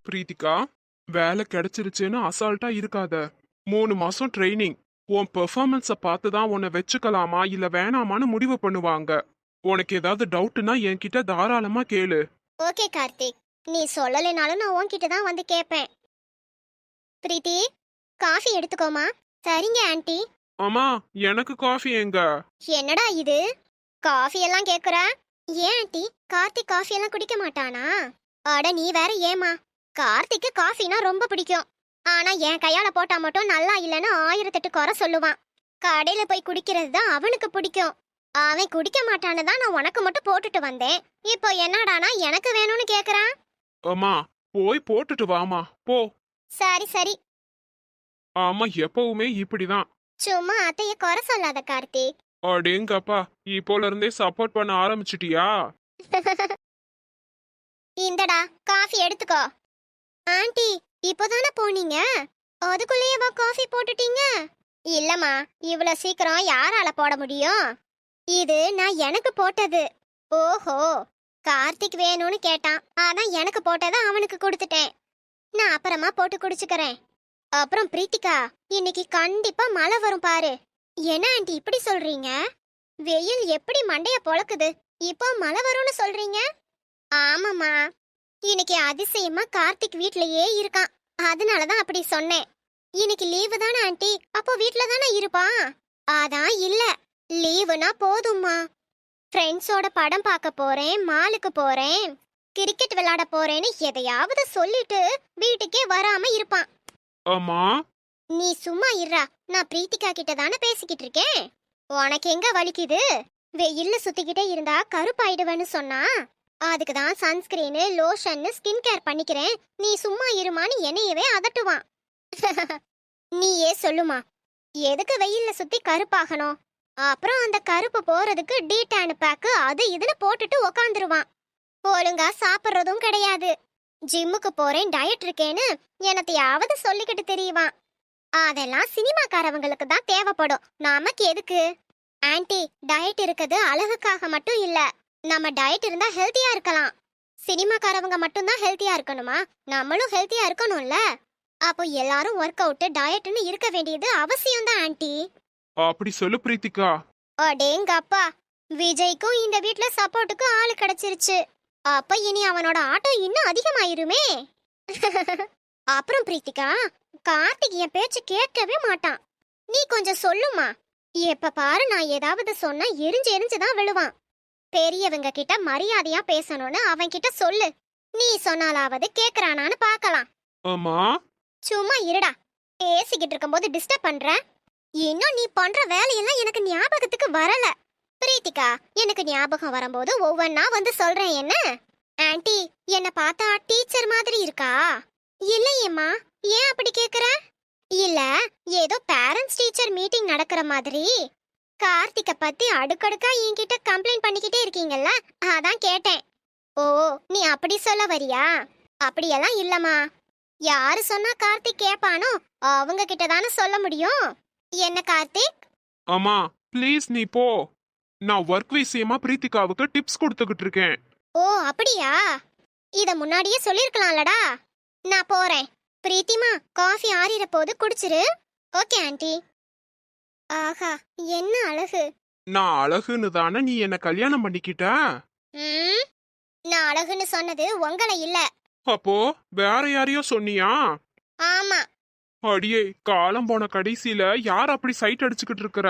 பிரீத்திகா, வேலை கிடைச்சிருச்சுன்னு அசால்ட்டா இருக்காத. 3 மாசம் ட்ரைனிங். உன் பெர்ஃபார்மன்ஸ பார்த்து தான் உன்னை வச்சுக்கலாமா இல்ல வேணாமான்னு முடிவு பண்ணுவாங்க. உனக்கு ஏதாவது டவுட்னா என்கிட்ட தாராளமா கேளு. ஓகே கார்த்திக், நீ சொல்லலைனாலும் நான் உன்கிட்ட தான் வந்து கேட்பேன். பிரீத்தி, காஃபி எடுத்துக்கோமா. சரிங்க ஆன்ட்டி. அம்மா, எனக்கு காஃபி எங்க? என்னடா இது, காஃபி எல்லாம் கேக்குற? ஏன் ஆன்ட்டி, கார்த்திக் காஃபி எல்லாம் குடிக்க மாட்டானா? அட நீ வேற ஏமா. கார்த்திக்கு காஃபினா ரொம்ப பிடிக்கும். ஆனா என் கையால போட்டா மட்டும் நல்லா இல்லைன்னு 1008 குறை சொல்லுவான். கடையில போய் குடிக்கிறது தான் அவனுக்கு பிடிக்கும். அவன் குடிக்க மாட்டான்னு தான் நான் உனக்கு மட்டும் போட்டுட்டு வந்தேன். இப்போ என்னடானா எனக்கு வேணும்னு கேக்குறான். அம்மா, போய் போட்டுட்டு வாமா போ. சரி சரி. ஆமா, எப்பவுமே இப்படிதான். சும்மா அத்தைய குறை சொல்லாத கார்த்திக். அடேங்கப்பா, இப்போல இருந்தே சப்போர்ட் பண்ண ஆரம்பிச்சிட்டியா? இந்தடா காஃபி எடுத்துக்கோ. ஆன்ட்டி, இப்போதானே போனீங்க, அதுக்குள்ளேயேவா காஃபி போட்டுட்டீங்க? இல்லம்மா, இவ்வளவு சீக்கிரம் யாரால போட முடியும்? இது நான் எனக்கு போட்டது. ஓஹோ, கார்த்திக் வேணும்னு கேட்டான், அதான் எனக்கு போட்டதை அவனுக்கு கொடுத்துட்டேன். நான் அப்புறமா போட்டு குடிச்சுக்கிறேன். அப்புறம் பிரீத்திகா, இன்னைக்கு கண்டிப்பா மழை வரும் பாரு. என்ன ஆண்டி இப்படி சொல்றீங்க? வெயில் எப்படி மண்டைய பொளக்குது, இப்போ மழை வரும்னு சொல்றீங்க? ஆமாம்மா, இன்னைக்கு அதிசயமா கார்த்திக் வீட்லயே இருக்கான், அதனாலதான் அப்படி சொன்னேன். இன்னைக்கு லீவு தானே ஆண்டி, அப்போ வீட்ல தானே இருப்பான். அதான் இல்ல, லீவுனா போதும்மா. ஃப்ரெண்ட்ஸோட படம் பார்க்க போறேன், மாலுக்கு போறேன், கிரிக்கெட் விளையாட போறேன்னு எதையாவது சொல்லிட்டு வீட்டுக்கே வராம இருப்பான். அம்மா, நீ சும்மா இருடா, நான் பிரீத்திகா கிட்ட தானே பேசிக்கிட்டு இருக்கேன். உனக்கு எங்க வலிக்குது? வெயில்ல சுத்திக்கிட்டே இருந்தா கருப்பாயிடுவேன்னு சொன்னா, அதுக்கு தான் சன்ஸ்கிரீனு லோஷன்னு ஸ்கின் கேர் பண்ணிக்கிறேன், நீ சும்மா இருமான்னு என்னையவே அதட்டுவான். நீயே சொல்லுமா, எதுக்கு வெயில்ல சுத்தி கருப்பாகணும்? அப்புறம் அந்த கருப்பு போறதுக்கு டீடான் பேக்கு அது இதுன்னு போட்டுட்டு உக்காந்துருவான். ஒழுங்கா சாப்பிட்றதும் கிடையாது. ஜிம்முக்கு போறேன், டயட் இருக்கேன்னு என்னத்தையாவது சொல்லிக்கிட்டு தெரியவான். அதெல்லாம் சினிமாக்காரவங்களுக்கு தான் தேவைப்படும், நமக்கு எதுக்கு? ஆன்ட்டி, டயட் இருக்குது அழகுக்காக மட்டும் இல்ல. நம்ம டயட் இருந்தா ஹெல்த்தியா இருக்கலாம். சினிமாக்காரவங்க மட்டும் தான் ஹெல்த்தியா இருக்கணுமா? நம்மளும் ஹெல்த்தியா இருக்கணும்ல. அப்போ எல்லாரும் ஒர்க் அவுட் டயட்னு இருக்க வேண்டியது அவசியம் தான் ஆன்ட்டி. அப்படி சொல்லு பிரீத்திகா. அடேங்கப்பா, விஜய்க்கும் இந்த வீட்ல சப்போர்ட்டுக்கு ஆளு கிடைச்சிருச்சு. அப்ப இனி அவனோட ஆட்டோ இன்னும் அதிகமாயிருமே. அப்புறம் பிரீத்திகா, கார்த்திக் என் பேச்சு கேட்கவே மாட்டான். நீ கொஞ்சம் சொல்லுமா. எப்ப பாரு நான் ஏதாவது சொன்னா எரிஞ்சு எரிஞ்சுதான் விழுவான். பெரியவங்க கிட்ட மரியாதையா பேசணும்னு அவன் கிட்ட சொல்லு. நீ சொன்னாலாவது கேக்குறானான்னு பாக்கலாம். அம்மா, சும்மா இருடா, பேசிக்கிட்டு இருக்கும்போது டிஸ்டர்ப் பண்ற. இன்னும் நீ பண்ற வேலையெல்லாம் எனக்கு ஞாபகத்துக்கு வரல. பிரீத்திகா, எனக்கு ஞாபகம் வரும்போது ஒவ்வொன்னா வந்து சொல்றேன். என்ன ஆன்ட்டி, என்ன பார்த்தா டீச்சர் மாதிரி இருக்கா? இல்லையேம்மா, ஏன் அப்படி கேக்குற? இல்ல, ஏதோ பேரண்ட்ஸ் டீச்சர் மீட்டிங் நடக்கிற மாதிரி கார்த்திகை பத்தி அடுக்கடுக்கா என்கிட்ட கம்ப்ளைண்ட் பண்ணிக்கிட்டே இருக்கீங்கல்ல, அதான் கேட்டேன். ஓ, நீ அப்படி சொல்ல வரியா? அப்படியெல்லாம் இல்லம்மா. யாரு சொன்னா கார்த்திக் கேட்பானோ அவங்க கிட்ட தானே சொல்ல முடியும். என்ன கார்த்திக்? அம்மா ப்ளீஸ் நீ போ. நான் ஒர்க் விஷயமா பிரீத்திகாவுக்கு டிப்ஸ் கொடுத்துக்கிட்டு இருக்கேன். ஓ அப்படியா? இத முன்னாடியே சொல்லிருக்கலாம்லடா. நான் போறேன். பிரீத்திமா, காஃபி ஆறிற போது குடிச்சிரு. Okay aunty. ஆஹா, என்ன அழகு. நான் அழகுன்னு தானே நீ என்ன கல்யாணம் பண்ணிக்கிட்ட? ம், நான் அழகுன்னு சொன்னது உங்களை இல்ல. அப்போ வேற யாரையோ சொன்னியா? ஆமா. அடியே, காலம் போன கடைசியில யார் அப்படி சைட் அடிச்சுக்கிட்டு இருக்கிற?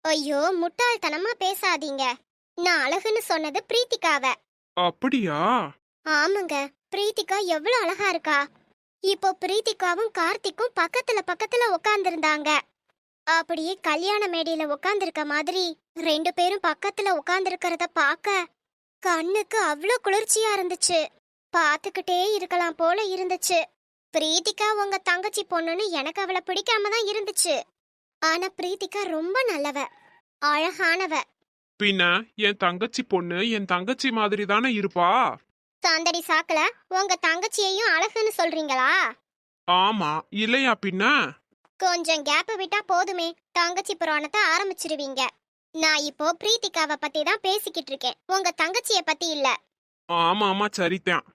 ஐயோ, முட்டாள்தனமா பேசாதீங்க. நான் அழகுன்னு சொன்னது பிரீத்திகாவ. அப்படியா? ஆமாங்க, பிரீத்திகா எவ்வளவு அழகா இருக்கா. இப்போ பிரீத்திகாவும் கார்த்திக்கும் பக்கத்துல பக்கத்துல உட்கார்ந்திருந்தாங்க. அப்படியே கல்யாண மேடையில உட்கார்ந்திருக்க மாதிரி 2 பேரும் பக்கத்துல உட்கார்ந்திருக்கிறத பார்க்க கண்ணுக்கு அவ்வளோ குளிர்ச்சியா இருந்துச்சு. பார்த்துக்கிட்டே இருக்கலாம் போல இருந்துச்சு. பிரீத்திகா உங்க தங்கச்சி பொண்ணுன்னு எனக்கு அவளை பிடிக்காம தான் இருந்துச்சு. ஆனா பிரீத்திகா ரொம்ப நல்லவ, அழகானவ. பின்ன என் தங்கச்சி பொண்ணு என் தங்கச்சி மாதிரி தானே இருப்பா? சாந்தடி சாக்கல உங்க தங்கச்சியையும் அழகுன்னு சொல்றீங்களா? ஆமா, இல்லையா பின்ன? கொஞ்சம் கேப் விட்டா போதுமே, தங்கச்சி புராணத்தை ஆரம்பிச்சிருவீங்க. நான் இப்போ பிரீத்திகாவை பத்தி தான் பேசிக்கிட்டு இருக்கேன், உங்க தங்கச்சிய பத்தி இல்ல. ஆமா ஆமா, சரிதான்.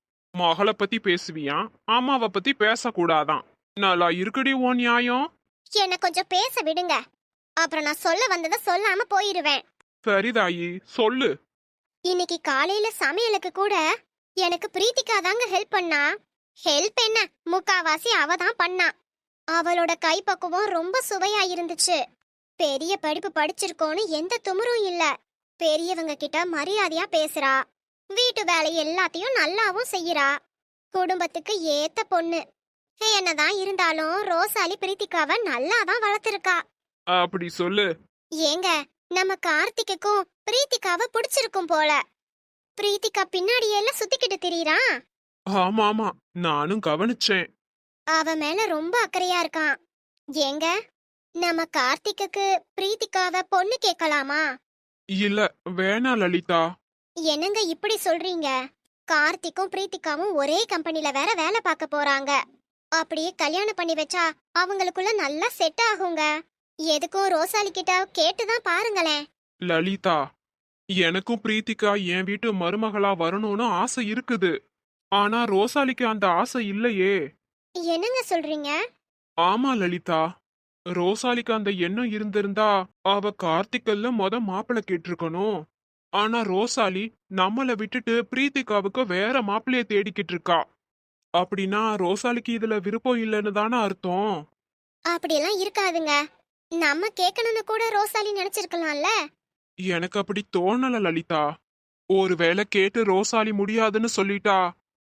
மகளை பத்தி பேசுவியா, அம்மாவை பத்தி பேசக்கூடாதான். நல்லா இருக்குடி ஓ நியாயம். என்ன கொஞ்சம் பேச விடுங்க, அப்புறம் நான் சொல்ல வந்ததை சொல்லாம போயிருவேன். சரிதாயி, சொல்லு. இன்னைக்கு காலையில சமையலுக்கு கூட எனக்கு பிரீத்திகா தாங்க ஹெல்ப் பண்ணா. ஹெல்ப் என்ன, முக்காவாசி அவ தான் பண்ணா. அவளோட கைப்பக்குவம் ரொம்ப சுவையா இருந்துச்சு. பெரிய படிப்பு படிச்சிருக்கோன்னு எந்த துமுறும் இல்ல. பெரியவங்க கிட்ட மரியாதையா பேசுறா. வீட்டு வேலை எல்லாத்தையும் நல்லாவும் செய்யறா. குடும்பத்துக்கு ஏத்த பொண்ணு. என்னதான் இருந்தாலும் ரோசாலி பிரீத்திகாவை நல்லா தான் வளர்த்திருக்கா. அப்படி சொல்லு. ஏங்க, நம்ம கார்த்திக்குக்கும் பிரீத்திகாவை பிடிச்சிருக்கும் போல. பிரீத்திகா பின்னாடி எல்லாம் சுத்திக்கிட்டு திரியறான். ஆமா ஆமா, நானும் கவனிச்சேன். அவ மேல ரொம்ப அக்கறையா இருக்கான். ஏங்க, நம்ம கார்த்திக்கு பிரீத்திகாவை பொண்ணு கேட்கலாமா? இல்ல, வேணா லலிதா. என்னங்க இப்படி சொல்றீங்க? கார்த்திக்கும் பிரீத்திகாவும் ஒரே கம்பெனில வேற வேலை பார்க்க போறாங்க. அப்படியே கல்யாணம் பண்ணி வச்சா அவங்களுக்குள்ள நல்லா செட் ஆகுங்க. எதுக்கும் ரோசாலி கிட்ட கேட்டுதான் பாருங்களேன். லலிதா, எனக்கும் பிரீத்திகா என் வீட்டு மருமகளா வரணும்னு ஆசை இருக்குது. ஆனா ரோசாலிக்கு அந்த ஆசை இல்லையே. என்னங்க சொல்றீங்க? ஆமா லலிதா, ரோசாலிக்கு அந்த எண்ணம் இருந்திருந்தா அவ கார்த்திகல்ல மாப்பிள்ளை கேட்டிருக்கணும். ஆனா ரோசாலி நம்மள விட்டுட்டு பிரீத்திகாவுக்கு வேற மாப்பிள்ளைய தேடிக்கிட்டு இருக்கா. அப்படின்னா ரோசாலிக்கு இதுல விருப்பம் இல்லைன்னு தானே அர்த்தம். அப்படியெல்லாம் இருக்காதுங்க. நம்ம கேட்கணும்னு கூட ரோசாலி நினைச்சிருக்கலாம்ல. எனக்கு அப்படி தோணல லலிதா. ஒருவேளை கேட்டு ரோசாலி முடியாதுன்னு சொல்லிட்டா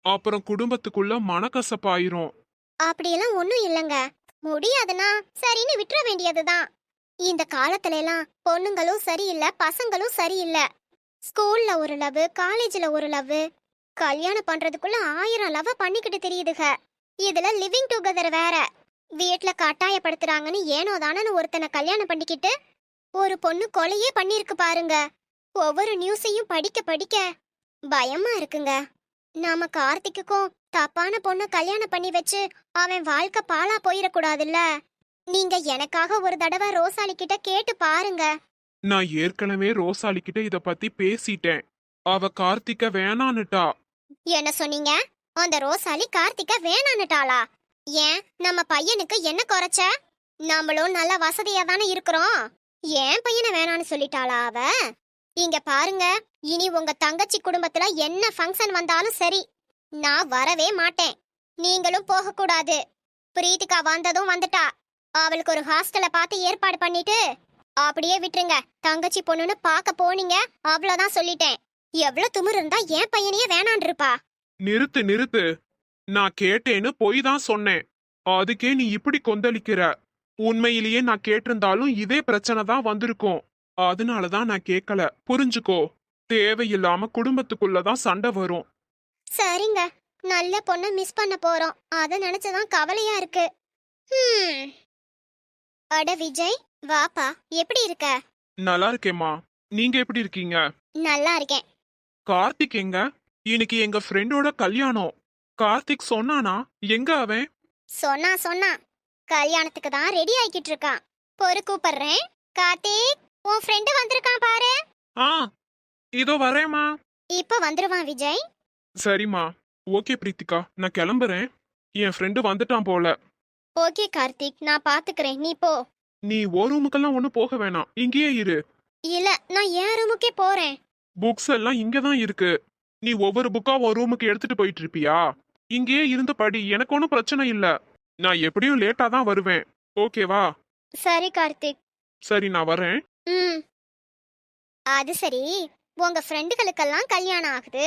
அப்புறம் குடும்பத்துக்குள்ள மனக்கசப்பாயிரும். அப்படியெல்லாம் ஒண்ணும் இல்லங்க. முடியாதுன்னா சரின்னு விட்டுற வேண்டியதுதான். இந்த காலத்துல எல்லாம் பொண்ணுங்களும் சரியில்லை, பசங்களும் சரியில்லை. ஸ்கூல்ல ஒரு லவ், காலேஜ்ல ஒரு லவ், கல்யாணம் பண்றதுக்குள்ள 1000 லவ் பண்ணிக்கிட்டு தெரியுதுக. இதுல லிவிங் டுகெதர் வேற. வீட்டுல கட்டாயப்படுத்துறாங்கன்னு ஏனோ தானன்னு ஒருத்தனை கல்யாணம் பண்ணிக்கிட்டு ஒரு பொண்ணு கொலையே பண்ணிருக்கு பாருங்க. ஒவ்வொரு நியூஸையும் படிக்க படிக்க பயமா இருக்குங்க. நாம கார்த்திக்குக்கும் தப்பான பொண்ணு கல்யாணம் பண்ணி வச்சு அவன் வாழ்க்கை பாழா போயிடக்கூடாதுல்ல. நீங்க எனக்காக ஒரு தடவை ரோசாலி கிட்ட கேட்டு பாருங்க. நான் ஏற்கனவே ரோசாலி கிட்ட இத பத்தி பேசிட்டேன். அவ கார்த்திக்க வேணான்னுட்டா. என்ன சொன்னீங்க? அந்த ரோசாலி கார்த்திக்க வேணான்னுட்டாளா? ஏன், நம்ம பையனுக்கு என்ன குறைச்ச? நம்மளும் நல்ல வசதியா தானே இருக்கிறோம். ஏன் பையனை வேணான்னு சொல்லிட்டாளா அவ? இங்க பாருங்க, இனி உங்க தங்கச்சி குடும்பத்துல என்ன ஃபங்க்ஷன் வந்தாலும் சரி, நான் வரவே மாட்டேன். நீங்களும் போக கூடாது. பிரீத்திகா வந்ததும் வந்துட்டா. அவளுக்கு ஒரு ஹாஸ்டலை பார்த்து ஏற்பாடு பண்ணிட்டு அப்படியே விட்டுருங்க. தங்கச்சி பொண்ணுன்னு பார்க்க போனீங்க, அவ்வளவுதான் சொல்லிட்டேன். எவ்வளவு துமுறு இருந்தா என் பையனையே வேணான் இருப்பா? நிறுத்து நிறுத்து. நான் கேட்டேன்னு பொய் தான் சொன்னேன். அதுக்கே நீ இப்படி கொந்தளிக்கிற. உண்மையிலேயே நான் கேட்டிருந்தாலும் இதே பிரச்சனை தான் வந்திருக்கும். அதனாலதான் நான் கேட்கல, புரிஞ்சுக்கோ. தேவையில்லாம குடும்பத்துக்குள்ளதான் சண்டை வரும். சரிங்க, நல்ல பொண்ணை மிஸ் பண்ண போறோம். அத நினைச்சுதான் கவலையா இருக்கு. அட விஜய், வாப்பா. எப்படி இருக்க? நல்லா இருக்கேம்மா. நீங்க எப்படி இருக்கீங்க? நல்லா இருக்கேன். கார்த்திக் எங்க? இன்னைக்கு எங்க ஃப்ரெண்டோட கல்யாணம். கார்த்திக் சொன்னானா? எங்க அவன்? சொன்னா கல்யாணத்துக்கு தான் ரெடி ஆயிக்கிட்டு இருக்கான். பொறு, கூப்பிடுறேன். கார்த்திக், உன் ஃப்ரெண்டு வந்திருக்கான் பாரு. ஆ, இதோ வரேம்மா. இப்ப வந்துருவான் விஜய். சரிம்மா. ஓகே பிரீத்திகா, நான் கிளம்புறேன். என் ஃப்ரெண்டு வந்துட்டான் போல. ஓகே கார்த்திக், நான் பாத்துக்கிறேன், நீ போ. நீ ஒரு ரூமுக்கெல்லாம் ஒன்னும் போக வேணாம், இங்கேயே இரு. இல்ல, நான் என் ரூமுக்கே போறேன். புக்ஸ் எல்லாம் இங்கதான் இருக்கு. நீ ஒவ்வொரு புக்கா ஒரு ரூமுக்கு எடுத்துட்டு போயிட்டு இருப்பியா? இங்கேயே இருந்து படி, எனக்கு ஒன்றும் பிரச்சனை இல்ல. நான் எப்படியும் லேட்டா தான் வருவேன். ஓகேவா? சரி கார்த்திக். சரி, நான் வரேன். அது சரி, உங்க ஃப்ரெண்டுகளுக்கெல்லாம் கல்யாணம் ஆகுது.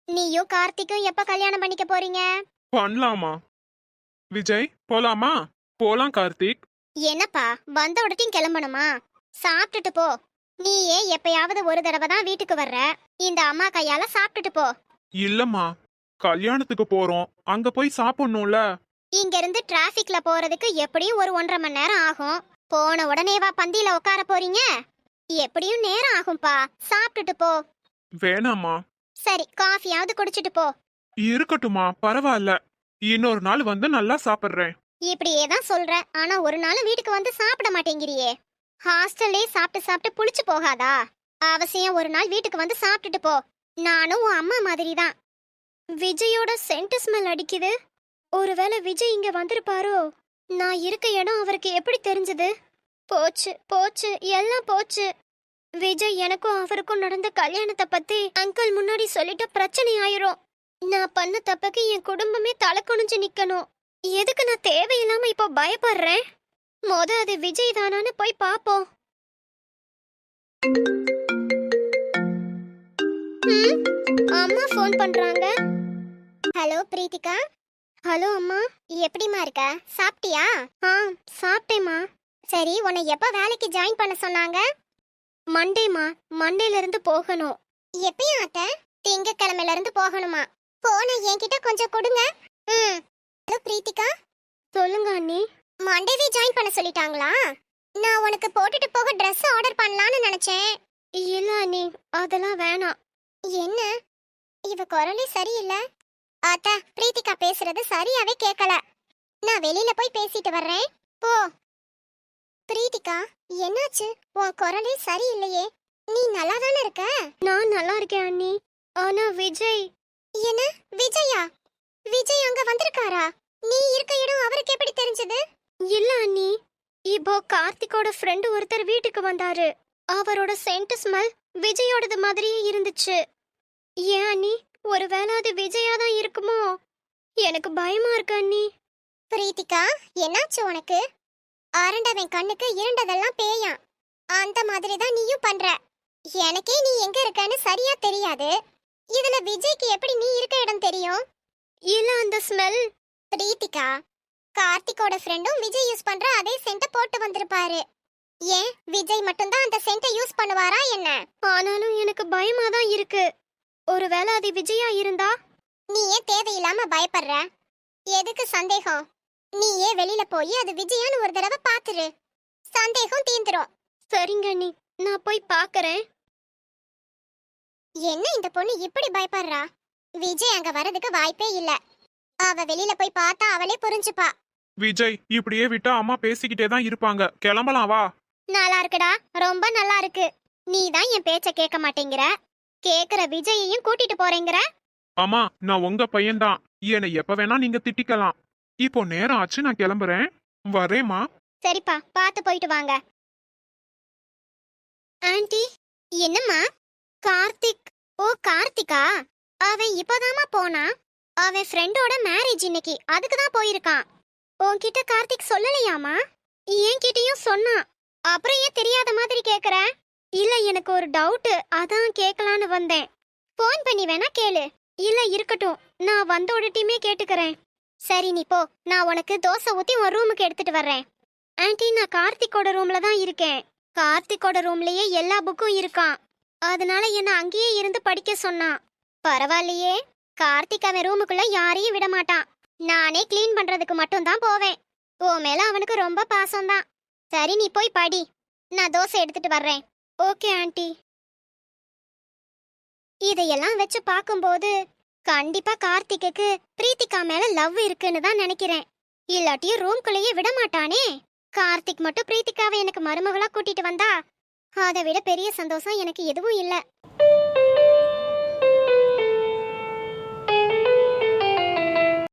நீயும் கார்த்திக்கும் எப்ப கல்யாணம் பண்ணிக்க போறீங்க? பண்ணலாமா? விஜய், போலாமா? போலாம் கார்த்திக். என்னப்பா, வந்த உடனே கிளம்பணுமா? சாப்பிட்டுட்டு போ. நீயே எப்பயாவது ஒரு தடவை தான் வீட்டுக்கு வர்ற. இந்த அம்மா கையால சாப்பிட்டுட்டு போ. இல்லம்மா, கல்யாணத்துக்கு போறோம், அங்க போய் சாப்பிடணும்ல. இங்க இருந்து டிராபிக்ல போறதுக்கு எப்படியும் ஒரு 1.5 மணி நேரம் ஆகும். போன உடனேவா பந்தியில உட்கார போறீங்க? எப்படியும் நேரம் ஆகும்பா. சாப்பிட்டுட்டு போ. வேணாமா. சரி, காஃபியாவது குடிச்சிட்டு போ. இருக்கட்டுமா, பரவாயில்ல. இன்னொரு நாள் வந்து நல்லா சாப்பிடுறேன். இப்படியே தான் சொல்ற, ஆனா ஒரு நாள் வீட்டுக்கு வந்து சாப்பிட மாட்டேங்கிறியே. ஹாஸ்டல்லே சாப்பிட்டு சாப்பிட்டு புளிச்சு போகாதா? அவசியம் ஒரு நாள் வீட்டுக்கு வந்து சாப்பிட்டுட்டு போ. நானும் உன் அம்மா மாதிரி தான். விஜயோட சென்ட் ஸ்மெல் அடிக்குது. ஒருவேளை விஜய் இங்க வந்திருப்பாரோ? நான் இருக்க இடம் அவருக்கு எப்படி தெரிஞ்சது? போச்சு போச்சு, எல்லாம் போச்சு. விஜய் எனக்கும் அவருக்கும் நடந்த கல்யாணத்தை பத்தி அங்கிள் முன்னாடி சொல்லிட்டு பிரச்சனை ஆயிரும். நான் பண்ண தப்புக்கு என் குடும்பமே தலை குனிஞ்சு நிக்கணும். எதுக்கு நான் தேவையில்லாம இப்போ பயப்படுறேன்? அது விஜய் தானான்னு போய் பாப்போம். அம்மா ஃபோன் பண்றாங்க. ஹலோ பிரீத்திகா. ஹலோ அம்மா, எப்படிமா இருக்க? சாப்பிட்டியா? சாப்பிட்டேம்மா. சரி, உன்னை எப்ப வேலைக்கு ஜாயின் பண்ண சொன்னாங்க? மண்டேம்மா. மண்டேல இருந்து போகணும். எப்பயும் அத்தை? திங்கக்கிழமையில இருந்து போகணுமா? போன என்கிட்ட கொஞ்சம் கொடுங்க. ஹலோ பிரீத்திகா. சொல்லுங்க அண்ணி. மண்டேவே ஜாயின் பண்ண சொல்லிட்டாங்களா? நான் உனக்கு போட்டுட்டு போக Dress ஆர்டர் பண்ணலாம்னு நினைச்சேன். இல்ல அண்ணி, அதெல்லாம் வேணாம். என்ன இவ குரலே சரியில்லை. அத்தா, பிரீத்திகா பேசுறது சரியாவே கேட்கல. நான் வெளியில போய் பேசிட்டு வர்றேன். போ. பிரீத்திகா, என்னாச்சு? உன் குரலே சரியில்லையே. நீ நல்லா தானே இருக்க? நான் நல்லா இருக்கேன் அண்ணி. ஆனா விஜய். என்ன விஜயா? விஜய் அங்க வந்திருக்காரா? நீ இருக்க இடம் அவருக்கு எப்படி தெரிஞ்சது? இல்ல அண்ணி, இப்போ கார்த்திகோட ஃப்ரெண்ட் ஒருத்தர் வீட்டுக்கு வந்தாரு. அவரோட சென்ட் ஸ்மெல் விஜயோடது மாதிரியே இருந்துச்சு. ஏன் அண்ணி, ஒருவேளை அது விஜயா தான் இருக்குமோ? எனக்கு பயமா இருக்கு அண்ணி. பிரீத்திகா, என்னாச்சு உனக்கு? அரண்டவன் கண்ணுக்கு இருண்டதெல்லாம் பேயாம். அந்த மாதிரி தான் நீயும் பண்ற. எனக்கே நீ எங்க இருக்கன்னு சரியா தெரியாது. இதுல விஜய்க்கு எப்படி நீ இருக்க இடம் தெரியும்? இல்ல அந்த ஸ்மெல். பிரீத்திகா, கார்த்திகோட ஃப்ரெண்டும் விஜய் யூஸ் பண்ற அதே சென்ட்ட போட்டு வந்திருப்பாரு. ஏன் விஜய் மட்டும்தான் அந்த சென்ட்டை யூஸ் பண்ணுவாரா என்ன? ஆனாலும் எனக்கு பயமா தான் இருக்கு. ஒருவேளை அது விஜயா இருந்தா? நீ ஏன் தேவையில்லாம பயப்படுற? எதுக்கு சந்தேகம்? நீயே வெளியில போய் அது விஜயான்னு ஒரு தடவை பாத்துரு. சந்தேகம் தீந்துரும். சரிங்க அண்ணி, நான் போய் பாக்குறேன். என்ன இந்த பொண்ணு இப்படி பயப்படுறா? விஜய் அங்க வரதுக்கு வாய்ப்பே இல்ல. அவ வெளியில போய் பார்த்தா அவளே புரிஞ்சுப்பா. விஜய், இப்படியே விட்டா அம்மா பேசிக்கிட்டே தான் இருப்பாங்க. கிளம்பலாம் வா. நல்லா இருக்குடா, ரொம்ப நல்லா இருக்கு. நீ தான் என் பேச்ச கேட்க மாட்டேங்கிற. கேக்குற விஜயையும் கூட்டிட்டு போறேங்கிற. அம்மா, நான் உங்க பையன்தான். என்னை எப்ப வேணா நீங்க திட்டிக்கலாம். இப்போ நேரம் ஆச்சு, நான் கிளம்புறேன். வரேம்மா. சரிப்பா, பார்த்து போயிட்டு வாங்க. ஆண்டி. என்னம்மா? கார்த்திக். ஓ கார்த்திகா, அவன் இப்போதாம்மா போனா. அவன் ஃப்ரெண்டோட மேரேஜ் இன்னைக்கு, அதுக்கு தான் போயிருக்கான். உன்கிட்ட கார்த்திக் சொல்லலையாமா? என்கிட்டயும் சொன்னான். அப்புறம் ஏன் தெரியாத மாதிரி கேக்குற? இல்ல, எனக்கு ஒரு டவுட், அதான் கேட்கலான்னு வந்தேன். ஃபோன் பண்ணி வேணா கேளு. இல்ல இருக்கட்டும், நான் வந்த உடனே கேட்டுக்கிறேன். சரி நீ போ, நான் உனக்கு தோசை ஊத்தி உன் ரூமுக்கு எடுத்துட்டு வர்றேன். ஆண்டி, நான் கார்த்திகோட ரூம்ல தான் இருக்கேன். கார்த்திகோட ரூம்லயே எல்லா புக்கும் இருக்கான். அதனால என்ன அங்கேயே இருந்து படிக்க சொன்னான். பரவாயில்லையே, கார்த்திக் அவன் ரூமுக்குள்ள யாரையும் விட மாட்டான். நானே கிளீன் பண்றதுக்கு மட்டும் தான் போவேன். உன் மேல அவனுக்கு ரொம்ப பாசம்தான். சரி நீ போய் படி, நான் தோசை எடுத்துட்டு வர்றேன். Okay aunty. இதையெல்லாம் வச்சு பார்க்கும்போது கண்டிப்பா கார்த்திக்கு பிரீத்திகா மேல லவ் இருக்குன்னு தான் நினைக்கிறேன். இல்லாட்டியும் ரூம்குள்ளேயே விட மாட்டானே. கார்த்திக் மட்டும் பிரீத்திகாவை எனக்கு மருமகளா கூட்டிட்டு வந்தா அதை விட பெரிய சந்தோஷம் எனக்கு எதுவும் இல்ல.